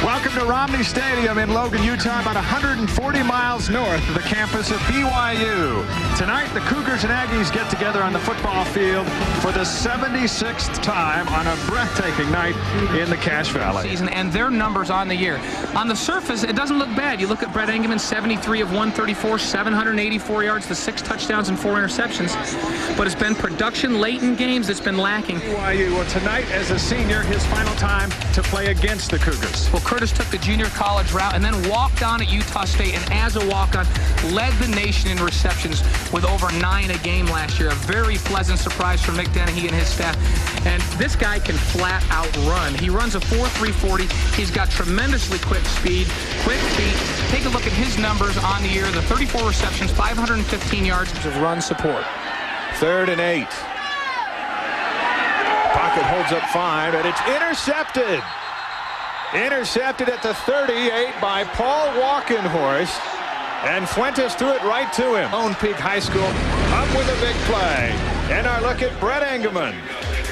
Welcome to Romney Stadium in Logan, Utah, about 140 miles north of the campus of BYU. Tonight, the Cougars and Aggies get together on the football field for the 76th time on a breathtaking night in the Cache Valley. And their numbers on the year. On the surface, it doesn't look bad. You look at Brett Engelman, 73 of 134, 784 yards, the 6 touchdowns and 4 interceptions. But it's been production late in games that's been lacking. BYU, well, tonight, as a senior, his final time to play against the Cougars. Well, Curtis took the junior college route and then walked on at Utah State, and as a walk-on, led the nation in receptions with over 9 a game last year. A very pleasant surprise for Mick Dennehy and his staff. And this guy can flat out run. He runs a 4.340. He's got tremendously quick speed, quick feet. Take a look at his numbers on the year. The 34 receptions, 515 yards of run support. 3rd and 8. Pocket holds up 5, and it's intercepted. Intercepted at the 38 by Paul Walkenhorst, and Fuentes threw it right to him. Lone Peak High School up with a big play. And our look at Brett Engelman.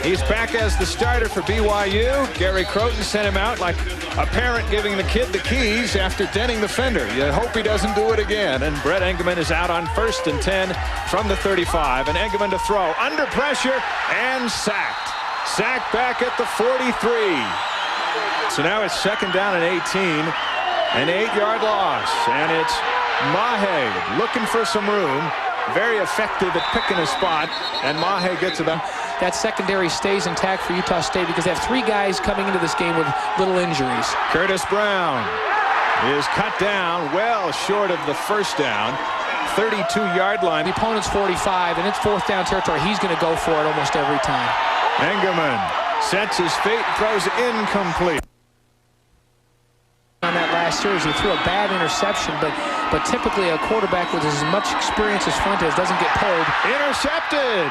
He's back as the starter for BYU. Gary Croton sent him out like a parent giving the kid the keys after denting the fender. You hope he doesn't do it again. And Brett Engelman is out on 1st and 10 from the 35. And Engelman to throw under pressure and sacked. Sacked back at the 43. So now it's 2nd down and 18. An 8-yard loss. And it's Mahe looking for some room. Very effective at picking a spot. And Mahe gets about. That secondary stays intact for Utah State because they have 3 guys coming into this game with little injuries. Curtis Brown is cut down well short of the 1st down. 32-yard line. The opponent's 45, and it's 4th down territory. He's going to go for it almost every time. Engelman sets his feet, throws incomplete. On that last series, he threw a bad interception, but typically a quarterback with as much experience as Fuentes doesn't get pulled. Intercepted.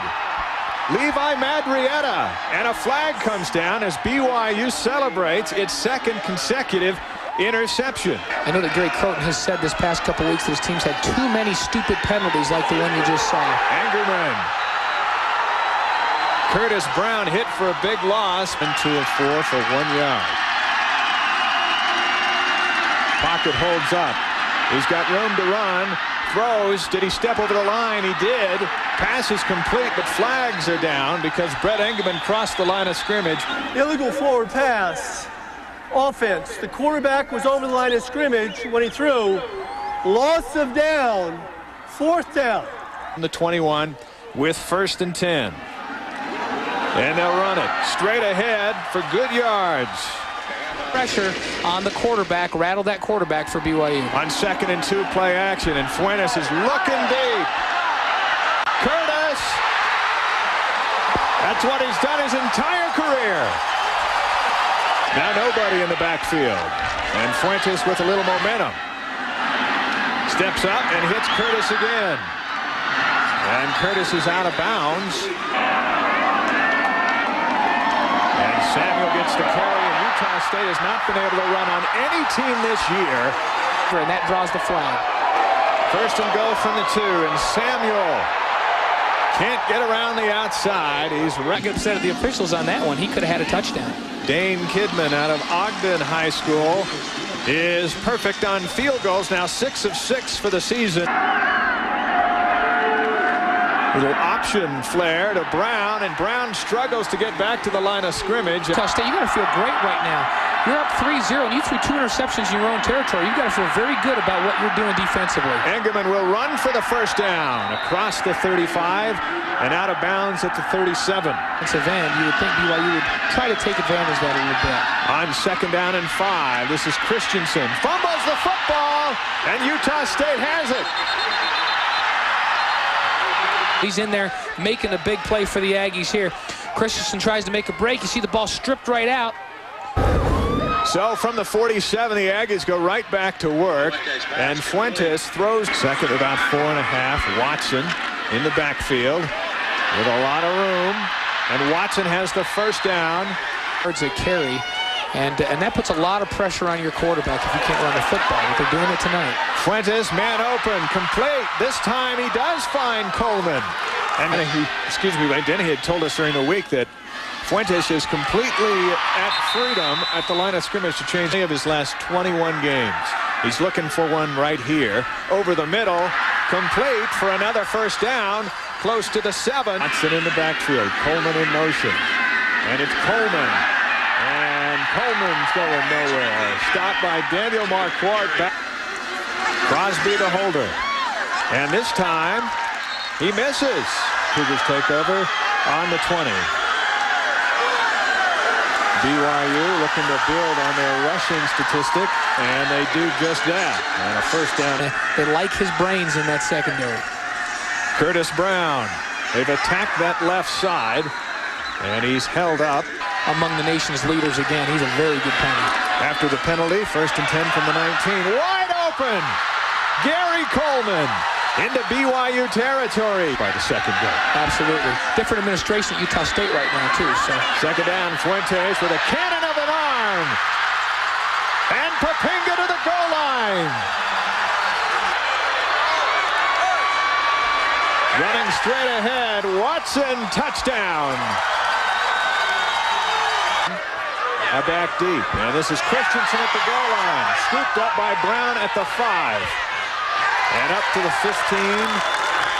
Levi Madrietta, and a flag comes down as BYU celebrates its 2nd consecutive interception. I know that Gary Croton has said this past couple weeks that his team's had too many stupid penalties like the one you just saw. Engelman. Curtis Brown hit for a big loss. And 2 of 4 for 1 yard. Pocket holds up. He's got room to run. Throws. Did he step over the line? He did. Pass is complete, but flags are down because Brett Engelman crossed the line of scrimmage. Illegal forward pass. Offense. The quarterback was over the line of scrimmage when he threw. Loss of down. 4th down. The 21 with 1st and 10. And they'll run it straight ahead for good yards. Pressure on the quarterback, rattled that quarterback for BYU. On 2nd and 2 play action, and Fuentes is looking deep. Curtis! That's what he's done his entire career. Now nobody in the backfield. And Fuentes with a little momentum. Steps up and hits Curtis again. And Curtis is out of bounds. And Samuel gets the carry. Utah State has not been able to run on any team this year. And that draws the flag. 1st and goal from the 2, and Samuel can't get around the outside. He's Good set of the officials on that one. He could have had a touchdown. Dane Kidman out of Ogden High School is perfect on field goals. Now 6 of 6 for the season. Little option flare to Brown, and Brown struggles to get back to the line of scrimmage. Utah State, you got to feel great right now. You're up 3-0, and you threw 2 interceptions in your own territory. You've got to feel very good about what you're doing defensively. Engelman will run for the 1st down across the 35 and out of bounds at the 37. Defensive end, you would think BYU would try to take advantage of that a little bit. On 2nd down and 5, this is Christensen. Fumbles the football, and Utah State has it. He's in there making a big play for the Aggies here. Christensen tries to make a break. You see the ball stripped right out. So from the 47, the Aggies go right back to work. And Fuentes throws 2nd, about 4.5. Watson in the backfield with a lot of room. And Watson has the 1st down. It's a carry. And that puts a lot of pressure on your quarterback if you can't run the football. But they're doing it tonight. Fuentes, man open, complete. This time he does find Coleman. And Denny had told us during the week that Fuentes is completely at freedom at the line of scrimmage to change any of his last 21 games. He's looking for one right here. Over the middle, complete for another first down, close to the 7. Watson in the backfield, Coleman in motion. And it's Coleman. And Coleman's going nowhere. Stopped by Daniel Marquardt. Crosby the holder. And this time, he misses. Cougars take over on the 20. BYU looking to build on their rushing statistic, and they do just that. And a first down. They like his brains in that secondary. Curtis Brown. They've attacked that left side, and he's held up. Among the nation's leaders again. He's a very good punter. After the penalty, 1st and 10 from the 19. Wide open! Gary Coleman into BYU territory by the second goal. Absolutely. Different administration at Utah State right now, too. So second down, Fuentes with a cannon of an arm. And Papinga to the goal line. Running straight ahead, Watson, touchdown. A back deep, and this is Christensen at the goal line. Scooped up by Brown at the 5. And up to the 15,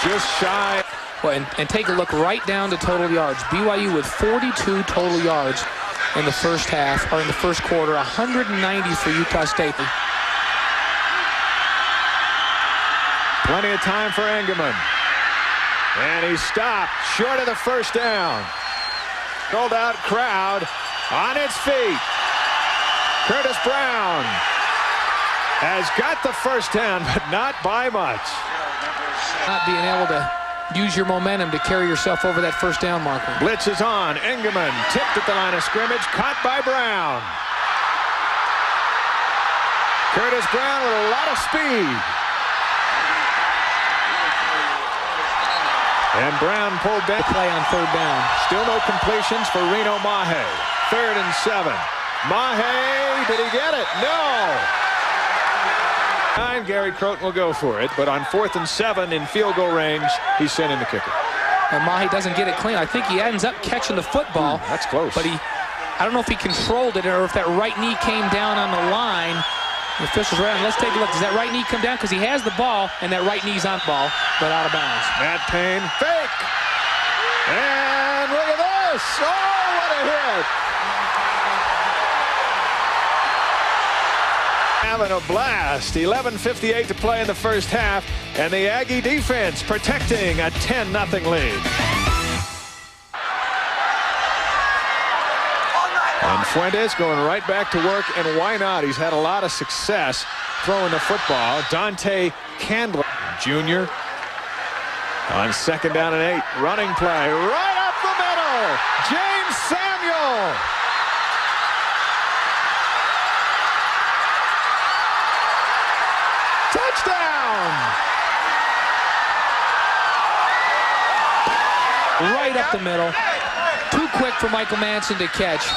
just shy. Well, and take a look right down to total yards. BYU with 42 total yards in the first half, or in the first quarter, 190 for Utah State. Plenty of time for Engelman. And he stopped short of the first down. Sold out crowd on its feet. Curtis Brown has got the first down, but not by much. Not being able to use your momentum to carry yourself over that first down marker. Blitz is on. Engelman tipped at the line of scrimmage, caught by Brown. Curtis Brown with a lot of speed. And Brown pulled back. The play on third down. Still no completions for Reno Mahe. 3rd and 7. Mahe, did he get it? No. Gary Croton will go for it, but on 4th and 7 in field goal range, he's sending the kicker. And Mahe doesn't get it clean. I think he ends up catching the football. That's close. But I don't know if he controlled it or if that right knee came down on the line. The officials are around. Let's take a look. Does that right knee come down? Because he has the ball, and that right knee's on the ball, but out of bounds. Matt Payne, fake. And look at this. Oh, what a hit. Having a blast. 11:58 to play in the first half, and the Aggie defense protecting a 10-0 lead. And Fuentes going right back to work, and why not? He's had a lot of success throwing the football. Dante Candler, Jr. on 2nd down and 8. Running play right up the middle. James Samuel. Touchdown! Right up the middle. Too quick for Michael Manson to catch.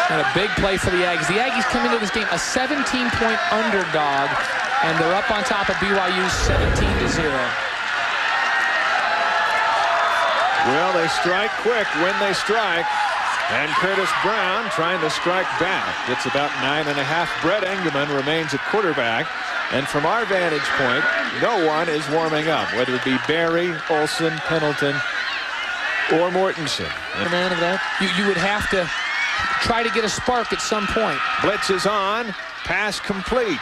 And a big play for the Aggies. The Aggies come into this game a 17-point underdog, and they're up on top of BYU 17-0. Well, they strike quick when they strike. And Curtis Brown trying to strike back. Gets about 9.5. Brett Engelman remains at quarterback. And from our vantage point, no one is warming up, whether it be Barry, Olsen, Pendleton, or Mortensen. Man of that, you would have to try to get a spark at some point. Blitz is on. Pass complete.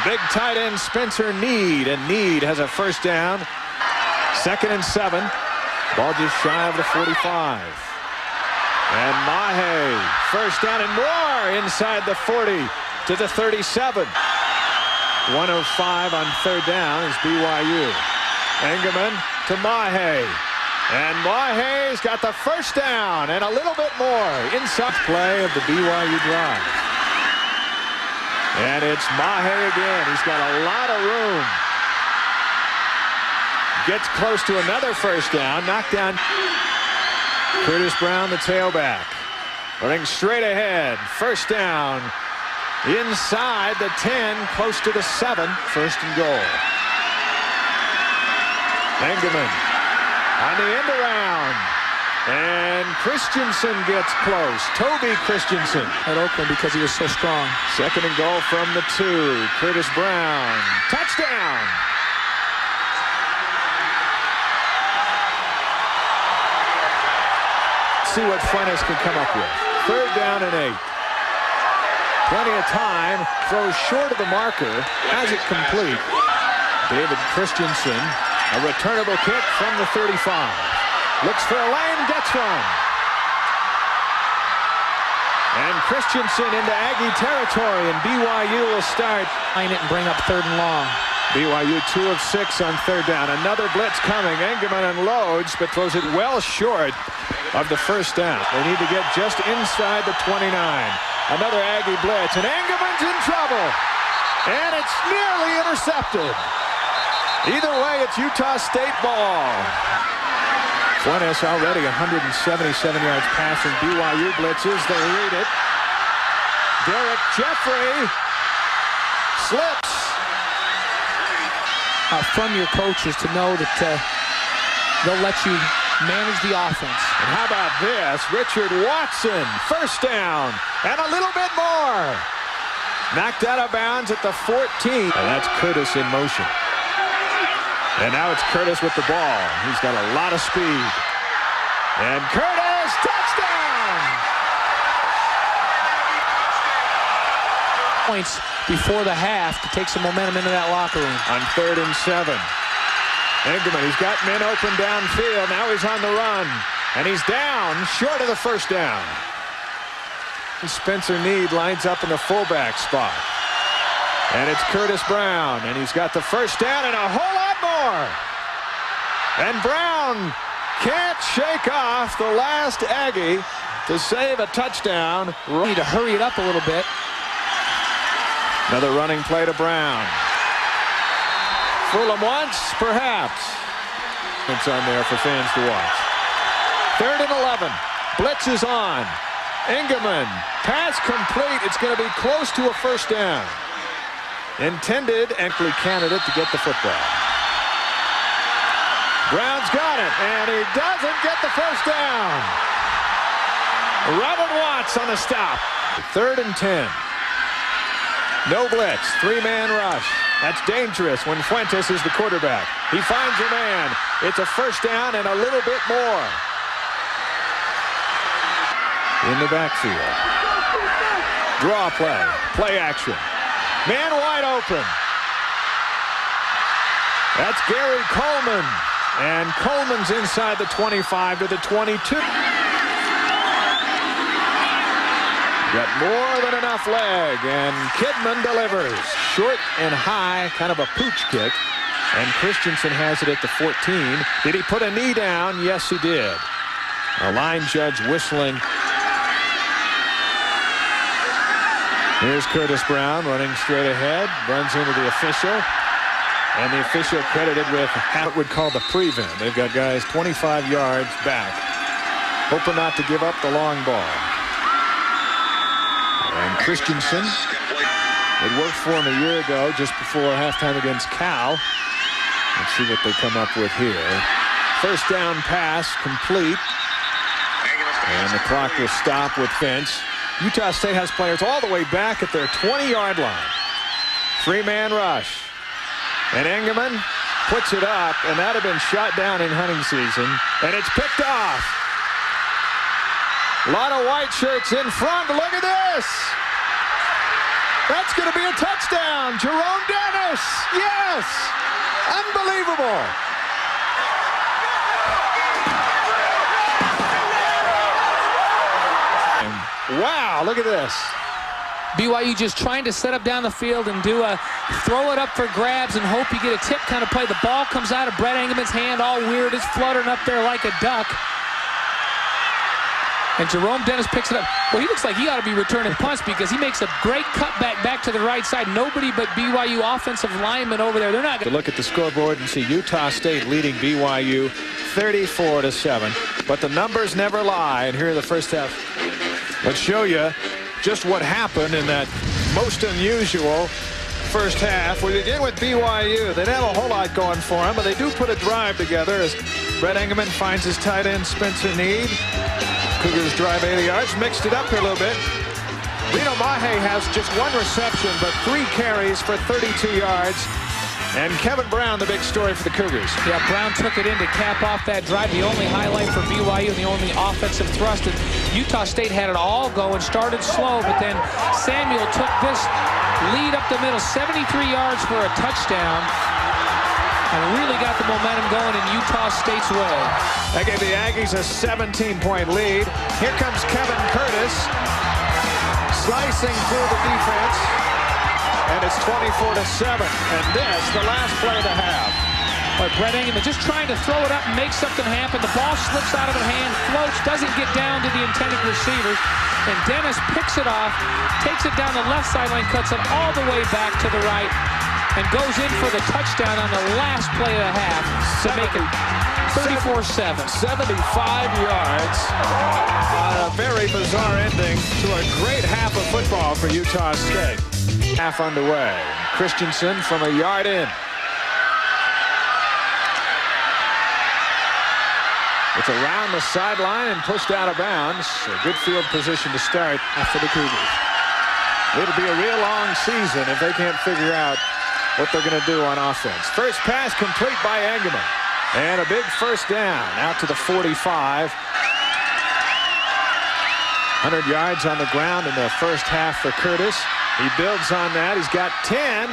Big tight end Spencer Need. And Need has a first down. 2nd and 7. Ball just shy of the 45. And Mahe, first down and more inside the 40 to the 37. 105 on 3rd down is BYU. Engelman to Mahe. And Mahe's got the first down and a little bit more inside play of the BYU drive. And it's Mahe again. He's got a lot of room. Gets close to another first down. Knocked down. Curtis Brown, the tailback. Running straight ahead. First down. Inside the 10, close to the 7. 1st and goal. Engelman on the end around. And Christensen gets close. Toby Christensen. At Oakland because he was so strong. 2nd and goal from the 2. Curtis Brown. Touchdown. See what Fuentes can come up with. 3rd down and 8. Plenty of time. Throws short of the marker. Has it complete. David Christensen. A returnable kick from the 35. Looks for a lane. Gets one. And Christensen into Aggie territory. And BYU will start. Line it and bring up 3rd and long. BYU 2 of 6 on 3rd down. Another blitz coming. Engelman unloads, but throws it well short of the 1st down. They need to get just inside the 29. Another Aggie blitz, and Engelman's in trouble. And it's nearly intercepted. Either way, it's Utah State ball. Fuentes already 177 yards passing. BYU blitzes. They read it. Derek Jeffrey slips. From your coaches to know that they'll let you manage the offense. And how about this? Richard Watson, 1st down, and a little bit more. Knocked out of bounds at the 14. And that's Curtis in motion. And now it's Curtis with the ball. He's got a lot of speed. And Curtis, touchdown! Points before the half to take some momentum into that locker room. On 3rd and 7. Engelman, he's got men open downfield. Now he's on the run. And he's down short of the 1st down. Spencer Need lines up in the fullback spot. And it's Curtis Brown. And he's got the 1st down and a whole lot more. And Brown can't shake off the last Aggie to save a touchdown. Need to hurry it up a little bit. Another running play to Brown. Fool him once, perhaps. It's on there for fans to watch. 3rd and 11. Blitz is on. Engelman. Pass complete. It's going to be close to a 1st down. Intended Enkley candidate to get the football. Brown's got it, and he doesn't get the 1st down. Robert Watts on the stop. 3rd and 10. No blitz. 3-man rush. That's dangerous when Fuentes is the quarterback. He finds a man. It's a 1st down and a little bit more. In the backfield. Draw play. Play action. Man wide open. That's Gary Coleman. And Coleman's inside the 25 to the 22. Got more than enough leg, and Kidman delivers. Short and high, kind of a pooch kick. And Christensen has it at the 14. Did he put a knee down? Yes, he did. A line judge whistling. Here's Curtis Brown running straight ahead. Runs into the official. And the official credited with what would call the prevent. They've got guys 25 yards back. Hoping not to give up the long ball. And Christensen, it worked for him a year ago just before halftime against Cal. Let's see what they come up with here. 1st down pass complete. And the clock will stop with Finch. Utah State has players all the way back at their 20-yard line. 3-man rush. And Engelman puts it up, and that had been shot down in hunting season. And it's picked off. A lot of white shirts in front. Look at this. That's going to be a touchdown. Jerome Dennis. Yes. Unbelievable. Wow, look at this. BYU just trying to set up down the field and do a throw it up for grabs and hope you get a tip kind of play. The ball comes out of Brett Engelman's hand all weird. It's fluttering up there like a duck. And Jerome Dennis picks it up. Well, he looks like he ought to be returning punts because he makes a great cutback back to the right side. Nobody but BYU offensive linemen over there. They're not going to look at the scoreboard and see Utah State leading BYU 34-7. But the numbers never lie. And here in the first half, let's show you just what happened in that most unusual first half. We begin with BYU. They didn't have a whole lot going for them, but they do put a drive together as Brett Engelman finds his tight end Spencer Need. Cougars drive 80 yards, mixed it up here a little bit. Reno Mahe has just 1 reception, but 3 carries for 32 yards. And Kevin Brown, the big story for the Cougars. Yeah, Brown took it in to cap off that drive. The only highlight for BYU and the only offensive thrust. And Utah State had it all going, started slow, but then Samuel took this lead up the middle, 73 yards for a touchdown, and really got the momentum going in Utah State's way. That gave the Aggies a 17-point lead. Here comes Kevin Curtis, slicing through the defense. And it's 24-7. And this, the last play of the half. But Brett Engelman just trying to throw it up and make something happen. The ball slips out of her hand, floats, doesn't get down to the intended receivers. And Dennis picks it off, takes it down the left sideline, cuts it all the way back to the right, and goes in for the touchdown on the last play of the half to make it 34-7. 75 yards on a very bizarre ending to a great half of football for Utah State. Half underway. Christensen from a yard in. It's around the sideline and pushed out of bounds. A good field position to start for the Cougars. It'll be a real long season if they can't figure out what they're going to do on offense. First pass complete by Engelman. And a big first down out to the 45. 100 yards on the ground in the first half for Curtis. He builds on that. He's got 10,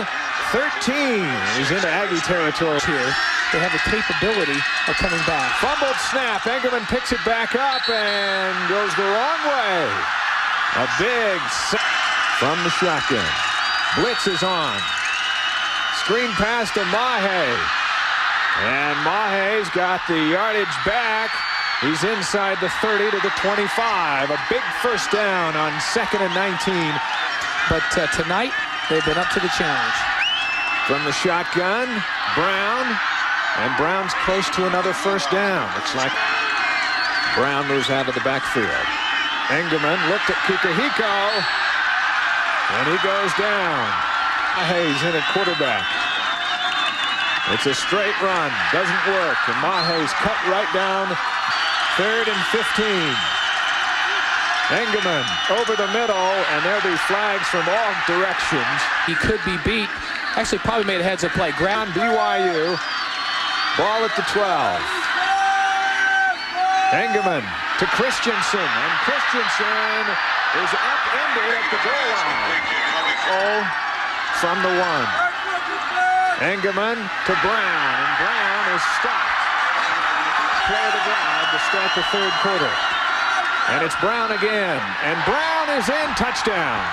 13. He's into Aggie territory here. They have the capability of coming back. Fumbled snap. Engelman picks it back up and goes the wrong way. A big from the shotgun. Blitz is on. Screen pass to Mahe. And Mahe's got the yardage back. He's inside the 30 to the 25. A big first down on 2nd and 19. But tonight, they've been up to the challenge. From the shotgun, Brown. And Brown's close to another first down. Looks like Brown moves out of the backfield. Engelman looked at Kikuhiko. And he goes down. Mahe's in at quarterback. It's a straight run. Doesn't work. And Mahe's cut right down. 3rd and 15. Engelman over the middle, and there'll be flags from all directions. He could be beat. Actually, probably made a heads-up play. Ground BYU. Ball at the 12. Engelman to Christensen, and Christensen is upended at the goal line. Oh, from the 1. Engelman to Brown, and Brown is stopped. Play of the drive to start the 3rd quarter. And it's Brown again. And Brown is in. Touchdown.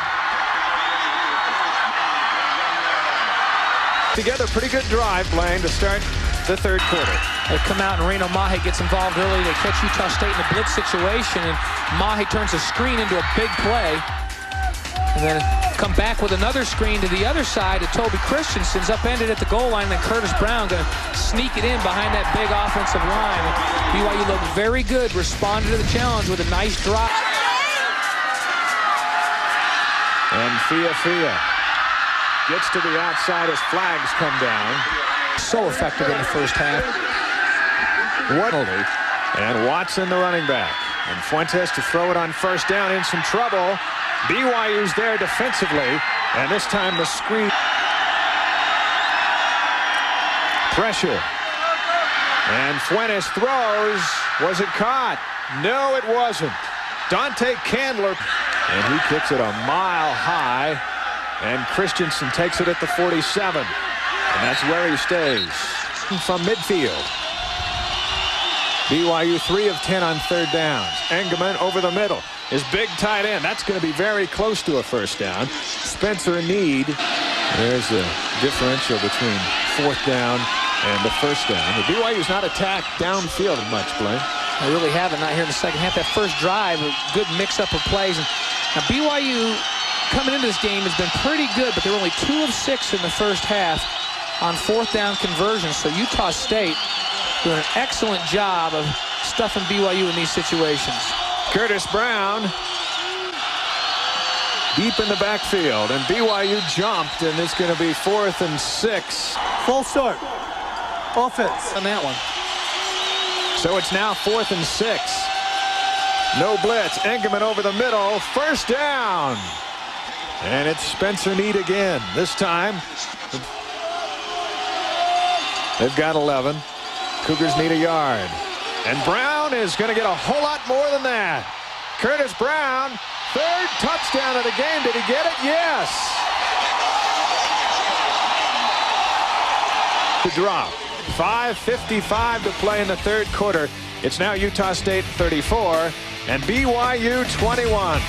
Together, pretty good drive, Blaine, to start the 3rd quarter. They come out and Reno Mahe gets involved early. They catch Utah State in a blitz situation. And Mahe turns a screen into a big play. And then come back with another screen to the other side to Toby Christensen's upended at the goal line. Then Curtis Brown going to sneak it in behind that big offensive line. BYU looked very good, responded to the challenge with a nice drop. And Fia gets to the outside as flags come down. So effective in the first half. And Watson, the running back. And Fuentes to throw it on first down in some trouble. BYU's there defensively, and this time the screen. Pressure. And Fuentes throws. Was it caught? No, it wasn't. Dante Candler. And he kicks it a mile high. And Christensen takes it at the 47. And that's where he stays. From midfield. BYU 3 of 10 on 3rd downs. Engelman over the middle. His big tight end. That's going to be very close to a first down. Spencer Need. There's the differential between 4th down and the first down. The BYU's not attacked downfield much, Blaine. They really haven't, not here in the second half. That first drive, a good mix-up of plays. And now BYU, coming into this game, has been pretty good, but they're only 2 of 6 in the first half on 4th down conversions. So Utah State doing an excellent job of stuffing BYU in these situations. Curtis Brown deep in the backfield, and BYU jumped, and it's going to be 4th and 6. Full start. Offense. On that one. So it's now 4th and 6. No blitz. Engelman over the middle. First down. And it's Spencer Need again. This time, they've got 11. Cougars need a yard. And Brown is going to get a whole lot more than that. Curtis Brown, 3rd touchdown of the game. Did he get it? Yes. The drop. 5:55 to play in the 3rd quarter. It's now Utah State 34 and BYU 21.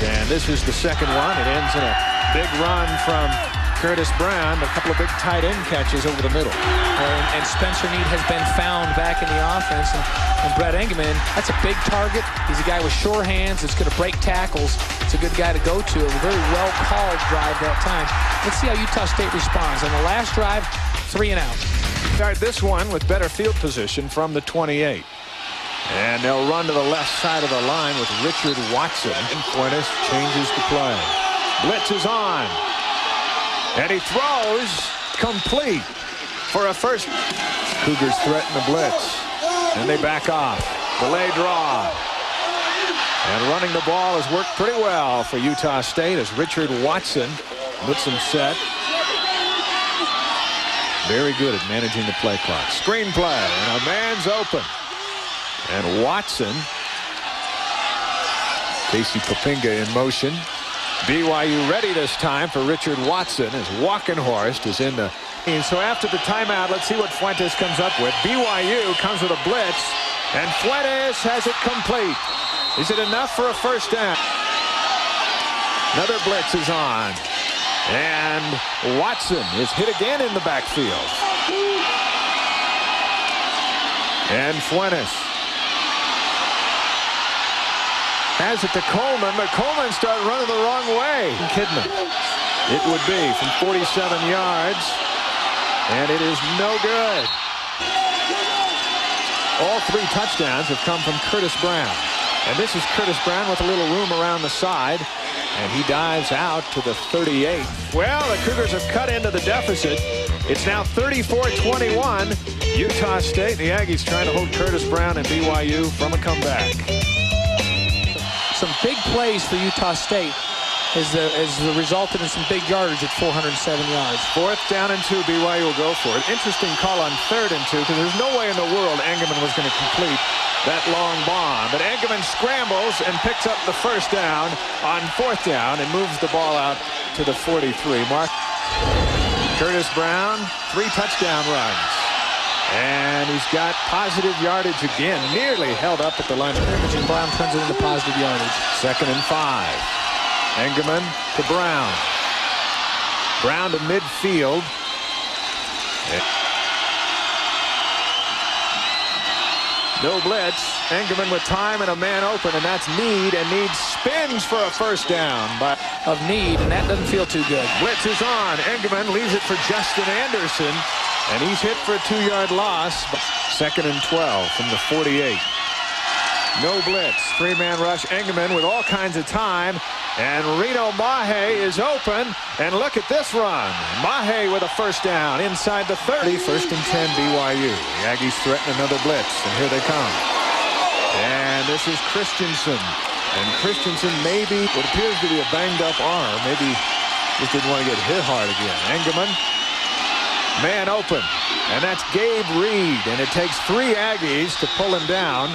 And this is the second one. It ends in a big run from Curtis Brown. A couple of big tight end catches over the middle. And Spencer Need has been found back in the offense. And Brett Engelman, that's a big target. He's a guy with sure hands. It's going to break tackles. It's a good guy to go to. A very well-called drive that time. Let's see how Utah State responds. On the last drive, 3 and out. Start this one with better field position from the 28. And they'll run to the left side of the line with Richard Watson. And Fuentes changes the play. Blitz is on. And he throws complete for a first. Cougars threaten the blitz. And they back off. Delay draw. And running the ball has worked pretty well for Utah State as Richard Watson looks him set. Very good at managing the play clock. Screen play. And a man's open. And Watson, Casey Popinga in motion. BYU ready this time for Richard Watson as Walkenhorst is in the. And so after the timeout, let's see what Fuentes comes up with. BYU comes with a blitz, and Fuentes has it complete. Is it enough for a first down? Another blitz is on. And Watson is hit again in the backfield. And Fuentes has it to Coleman, but Coleman started running the wrong way. Kidman. It would be from 47 yards, and it is no good. All 3 touchdowns have come from Curtis Brown. And this is Curtis Brown with a little room around the side, and he dives out to the 38. Well, the Cougars have cut into the deficit. It's now 34-21. Utah State, the Aggies trying to hold Curtis Brown and BYU from a comeback. Some big plays for Utah State has resulted in some big yardage at 407 yards. 4th down and 2. BYU will go for it. Interesting call on 3rd and 2 because there's no way in the world Engelman was going to complete that long bomb. But Engelman scrambles and picks up the first down on 4th down and moves the ball out to the 43 mark. Curtis Brown, 3 touchdown runs. And he's got positive yardage again, nearly held up at the line of scrimmage, and Brown turns it into positive yardage. 2nd and 5. Engelman to Brown. Brown to midfield. No blitz. Engelman with time and a man open, and that's Need, and Need spins for a first down. But of Need, and that doesn't feel too good. Blitz is on. Engelman leaves it for Justin Anderson. And he's hit for a 2-yard loss. 2nd and 12 from the 48. No blitz. 3-man rush. Engelman with all kinds of time. And Reno Mahe is open. And look at this run. Mahe with a first down inside the 30. 1st and 10 BYU. The Aggies threaten another blitz. And here they come. And this is Christensen. And Christensen maybe what appears to be a banged up arm. Maybe just didn't want to get hit hard again. Engelman. Man open, and that's Gabe Reed, and it takes 3 Aggies to pull him down.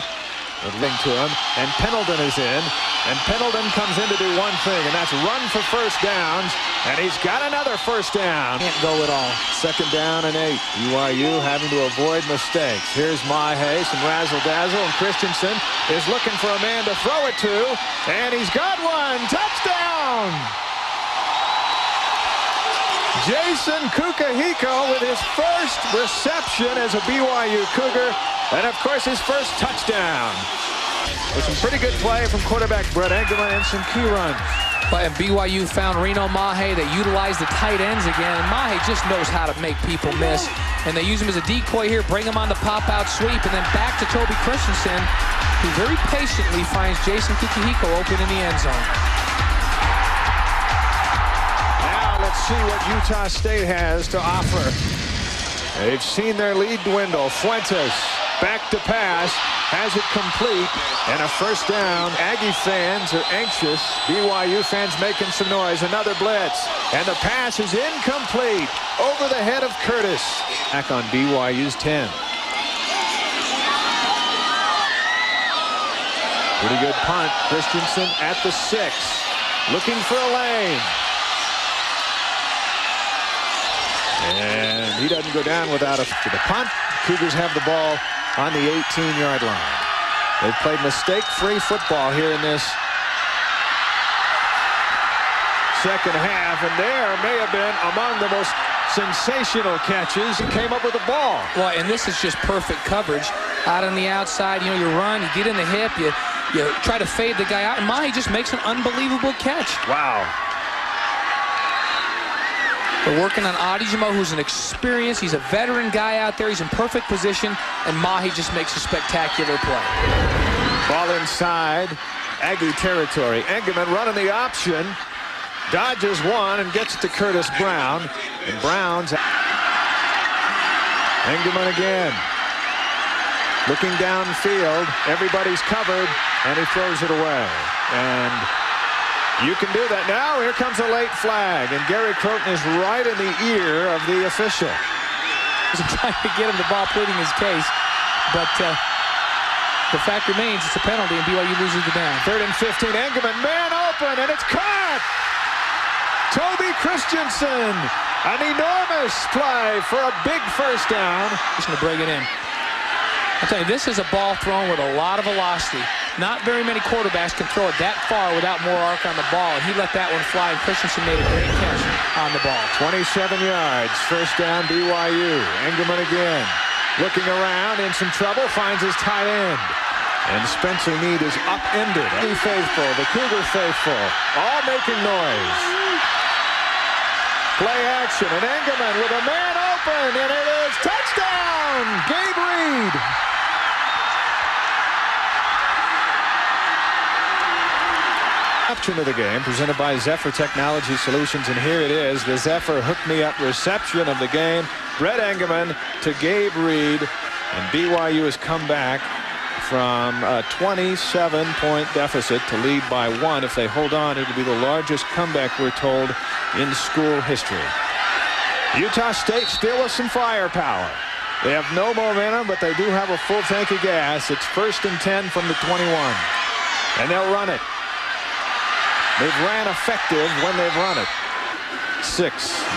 Link to him, and Pendleton is in, and Pendleton comes in to do one thing, and that's run for first downs, and he's got another first down. Can't go at all. 2nd down and 8. BYU having to avoid mistakes. Here's Mahe, some razzle-dazzle, and Christensen is looking for a man to throw it to, and he's got one. Touchdown! Jason Kukahiko with his first reception as a BYU Cougar, and of course his first touchdown. With some pretty good play from quarterback Brett Engelman and some key runs. But BYU found Reno Mahe. They utilized the tight ends again. Mahe just knows how to make people miss. And they use him as a decoy here, bring him on the pop-out sweep, and then back to Toby Christensen. who very patiently finds Jason Kikihiko open in the end zone. Now let's see what Utah State has to offer. They've seen their lead dwindle. Fuentes back to pass, has it complete, and a first down. Aggie fans are anxious. BYU fans making some noise. Another blitz, and the pass is incomplete over the head of Curtis. Back on BYU's 10. Pretty good punt. Christensen at the 6, looking for a lane. And he doesn't go down without to the punt. Cougars have the ball on the 18-yard line. They've played mistake-free football here in this second half, and there may have been among the most sensational catches. He came up with the ball. Well, and this is just perfect coverage. Out on the outside, you know, you run, you get in the hip, you try to fade the guy out, and Mahi just makes an unbelievable catch. Wow. They're working on Adijamo, who's an experienced, he's a veteran guy out there, he's in perfect position, and Mahi just makes a spectacular play. Ball inside Aggie territory. Engelman running the option, dodges one and gets to Curtis Brown, and Brown's Engelman again, looking downfield. Everybody's covered, and he throws it away. And you can do that. Now here comes a late flag, and Gary Croton is right in the ear of the official. He's trying to get him the ball, pleading his case, but the fact remains it's a penalty, and BYU loses the down. 3rd and 15. Engelman, man open, and it's caught. Toby Christensen, an enormous play for a big first down. Just going to bring it in. I'll tell you, this is a ball thrown with a lot of velocity. Not very many quarterbacks can throw it that far without more arc on the ball. And he let that one fly, and Christensen made a great catch on the ball. 27 yards, first down BYU. Engelman again, looking around, in some trouble, finds his tight end. And Spencer Need is upended. The faithful, the Cougar faithful, all making noise. Play action, and Engelman with a man open, and it is touchdown, Gabe Reed. Option of the game presented by Zephyr Technology Solutions, and here it is, the Zephyr hook-me-up reception of the game. Brett Engelman to Gabe Reed, and BYU has come back from a 27-point deficit to lead by 1. If they hold on, it'll be the largest comeback, we're told, in school history. Utah State still with some firepower. They have no momentum, but they do have a full tank of gas. It's 1st and 10 from the 21, and they'll run it. They've ran effective when they've run it. 6.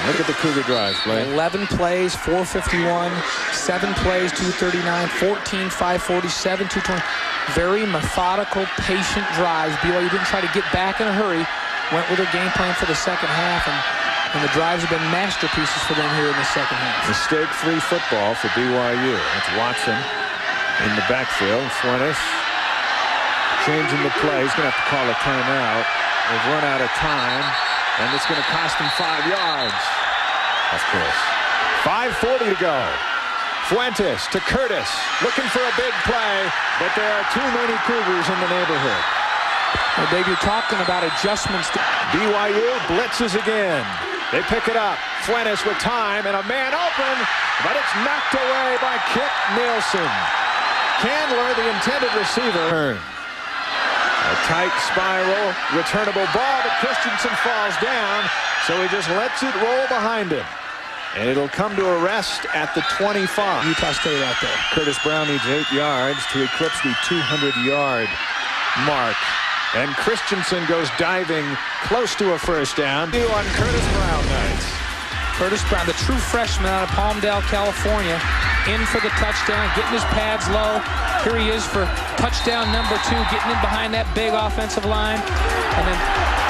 Look at the Cougar drives, Blake. 11 plays, 451. 7 plays, 239. 14, 547, 220. Very methodical, patient drives. BYU didn't try to get back in a hurry. Went with their game plan for the second half, and the drives have been masterpieces for them here in the second half. Mistake-free football for BYU. That's Watson in the backfield. Fuentes changing the play. He's going to have to call a timeout. They've run out of time, and it's going to cost them 5 yards. Of course. 5:40 to go. Fuentes to Curtis, looking for a big play, but there are too many Cougars in the neighborhood. Well, Dave, you're talking about adjustments. BYU blitzes again. They pick it up. Fuentes with time, and a man open, but it's knocked away by Kip Nielsen. Candler, the intended receiver. A tight spiral, returnable ball, but Christensen falls down, so he just lets it roll behind him. And it'll come to a rest at the 25. Utah State out there. Curtis Brown needs 8 yards to eclipse the 200-yard mark. And Christensen goes diving close to a first down. On Curtis Brown nights. Curtis Brown, the true freshman out of Palmdale, California, in for the touchdown, getting his pads low. Here he is for touchdown number 2, getting in behind that big offensive line, and then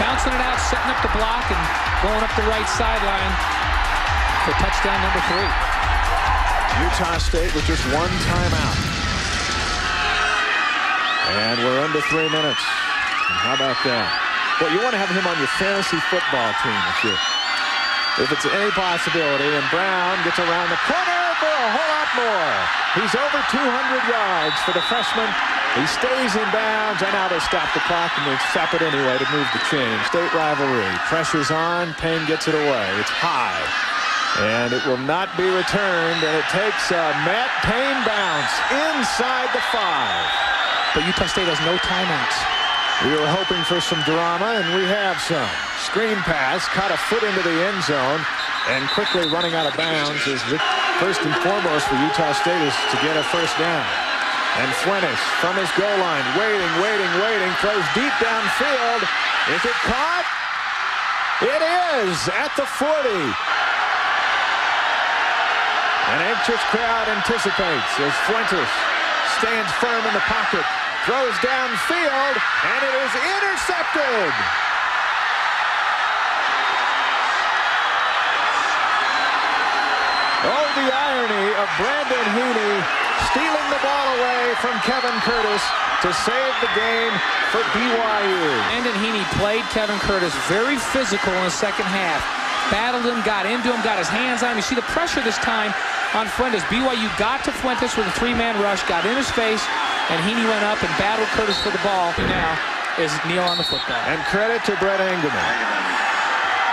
bouncing it out, setting up the block, and going up the right sideline for touchdown number 3. Utah State with just 1 timeout. And we're under 3 minutes. And how about that? Well, you want to have him on your fantasy football team if it's any possibility. And Brown gets around the corner for a whole lot more. He's over 200 yards for the freshman He stays in bounds, and now they stop the clock and they stop it anyway to move the chain. State rivalry. Pressure's on. Payne gets it away. It's high. And it will not be returned, and it takes a Matt Payne bounce inside the 5. But Utah State has no timeouts. We were hoping for some drama, and we have some. Screen pass, caught a foot into the end zone, and quickly running out of bounds is first and foremost for Utah State is to get a first down. And Fuentes from his goal line, waiting, throws deep downfield. Is it caught? It is at the 40. An anxious crowd anticipates as Fuentes stands firm in the pocket, throws downfield, and it is intercepted. Oh, the irony of Brandon Heaney stealing the ball away from Kevin Curtis to save the game for BYU. Brandon Heaney played Kevin Curtis very physical in the second half. Battled him, got into him, got his hands on him. You see the pressure this time on Fuentes. BYU got to Fuentes with a 3-man rush, got in his face, and Heaney went up and battled Curtis for the ball. Now is Neal on the football. And credit to Brett Engelman.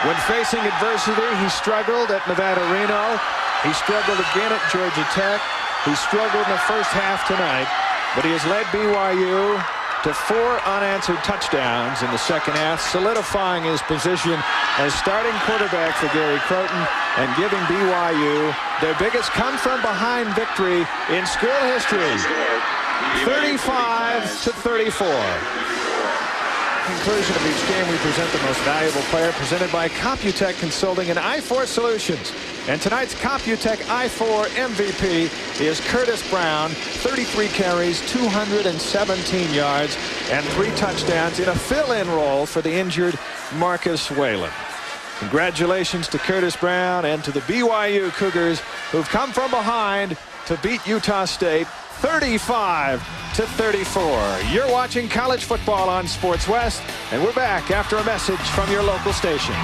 When facing adversity, he struggled at Nevada Reno. He struggled again at Georgia Tech. He struggled in the first half tonight, but he has led BYU to 4 unanswered touchdowns in the second half, solidifying his position as starting quarterback for Gary Croton and giving BYU their biggest come-from-behind victory in school history, 35-34. Conclusion of each game, we present the most valuable player, presented by Computech Consulting and I4 Solutions. And tonight's Computech I4 MVP is Curtis Brown, 33 carries, 217 yards, and 3 touchdowns in a fill-in role for the injured Marcus Whalen. Congratulations to Curtis Brown and to the BYU Cougars, who've come from behind to beat Utah State 35-34. You're watching college football on Sports West, and we're back after a message from your local station.